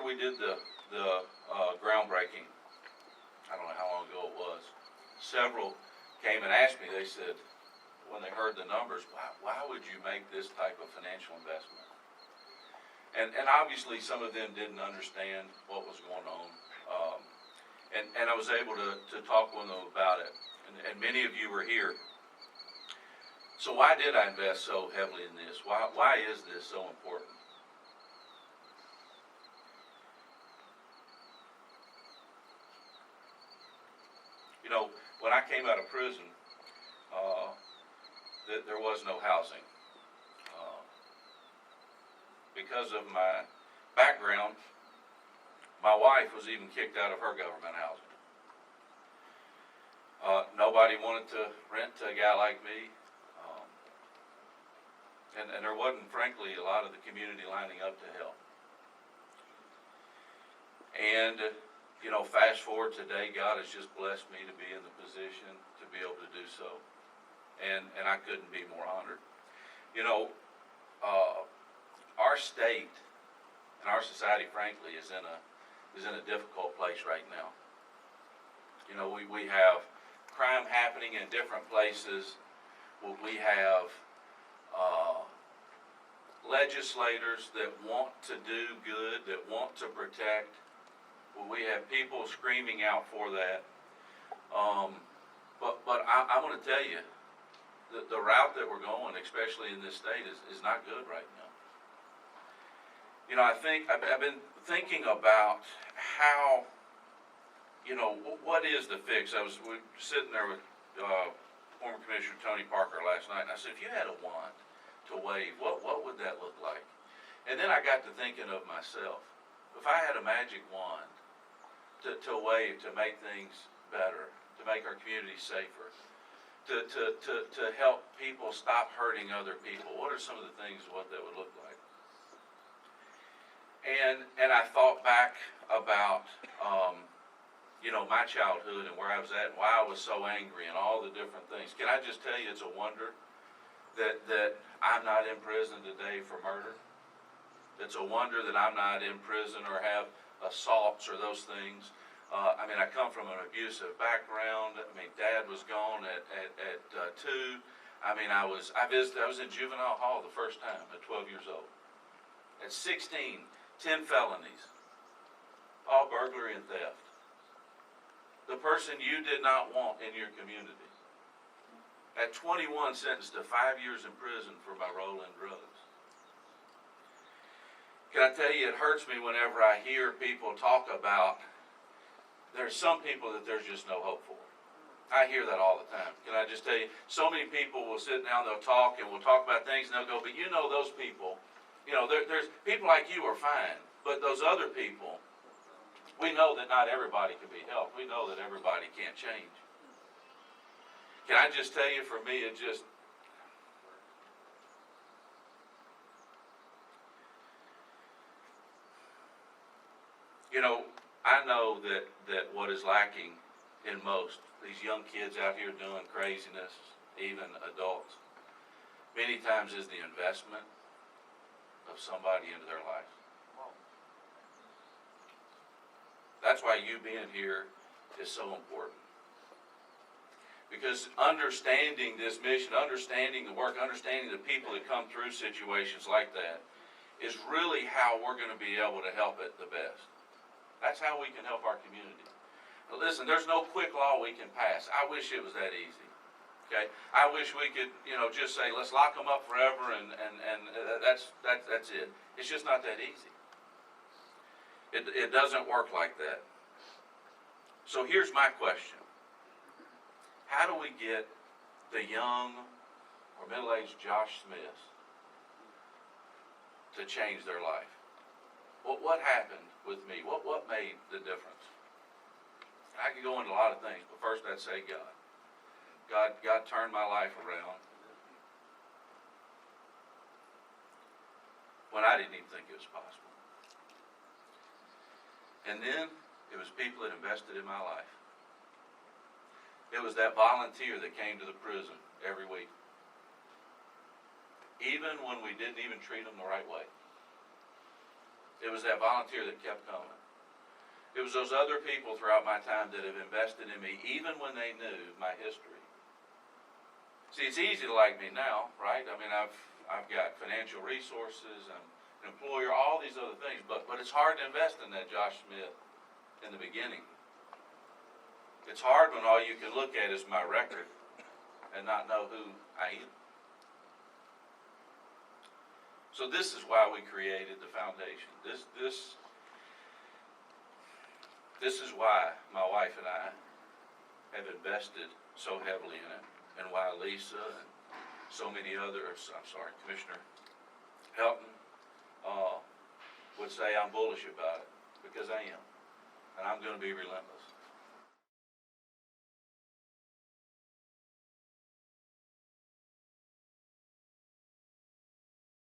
after we did the groundbreaking, I don't know how long ago it was, several came and asked me, they said, when they heard the numbers, why would you make this type of financial investment? And obviously some of them didn't understand what was going on. And I was able to talk with them about it. And many of you were here. So why did I invest so heavily in this? Why is this so important? You know, when I came out of prison, there was no housing. Because of my background, my wife was even kicked out of her government housing. Nobody wanted to rent to a guy like me. And there wasn't, frankly, a lot of the community lining up to help. And, you know, fast forward today, God has just blessed me to be in the position to be able to do so. And I couldn't be more honored. You know, our state and our society, frankly, is in a difficult place right now. You know, we have crime happening in different places. We have legislators that want to do good, that want to protect. We have people screaming out for that. But I'm going to tell you, the route that we're going, especially in this state, is not good right now. You know, I've been thinking about how, you know, what is the fix? We were sitting there with former Commissioner Tony Parker last night, and I said, if you had a wand to wave, what would that look like? And then I got to thinking of myself. If I had a magic wand to wave to make things better, to make our community safer, to help people stop hurting other people, what are some of the things what that would look like? And I thought back about you know, my childhood and where I was at and why I was so angry and all the different things. Can I just tell you, it's a wonder that I'm not in prison today for murder. It's a wonder that I'm not in prison or have assaults or those things. I mean, I come from an abusive background. I mean, Dad was gone at 2. I mean, I was in juvenile hall the first time at 12 years old. At 16, 10 felonies, all burglary and theft. The person you did not want in your community. At 21, sentenced to 5 years in prison for my role in drugs. Can I tell you, it hurts me whenever I hear people talk about, there's some people that there's just no hope for. I hear that all the time. Can I just tell you, so many people will sit down, they'll talk, and we'll talk about things, and they'll go, but you know those people, you know, there's people like you are fine, but those other people, we know that not everybody can be helped. We know that everybody can't change. Can I just tell you, for me, it just, you know, I know that what is lacking in most, these young kids out here doing craziness, even adults, many times is the investment of somebody into their life. That's why you being here is so important. Because understanding this mission, understanding the work, understanding the people that come through situations like that is really how we're going to be able to help it the best. That's how we can help our community. Now listen, there's no quick law we can pass. I wish it was that easy. Okay? I wish we could, you know, just say, let's lock them up forever and that's it. It's just not that easy. It doesn't work like that. So here's my question. How do we get the young or middle-aged Josh Smiths to change their life? What happened with me? What made the difference? I could go into a lot of things, but first I'd say God. God turned my life around when I didn't even think it was possible. And then it was people that invested in my life. It was that volunteer that came to the prison every week, even when we didn't even treat them the right way. It was that volunteer that kept coming. It was those other people throughout my time that have invested in me, even when they knew my history. See, it's easy to like me now, right? I mean, I've got financial resources, I'm an employer, all these other things, but it's hard to invest in that Josh Smith in the beginning. It's hard when all you can look at is my record and not know who I am. So this is why we created the foundation. This is why my wife and I have invested so heavily in it, and why Lisa and so many others, Commissioner Helton, would say I'm bullish about it, because I am. And I'm going to be relentless.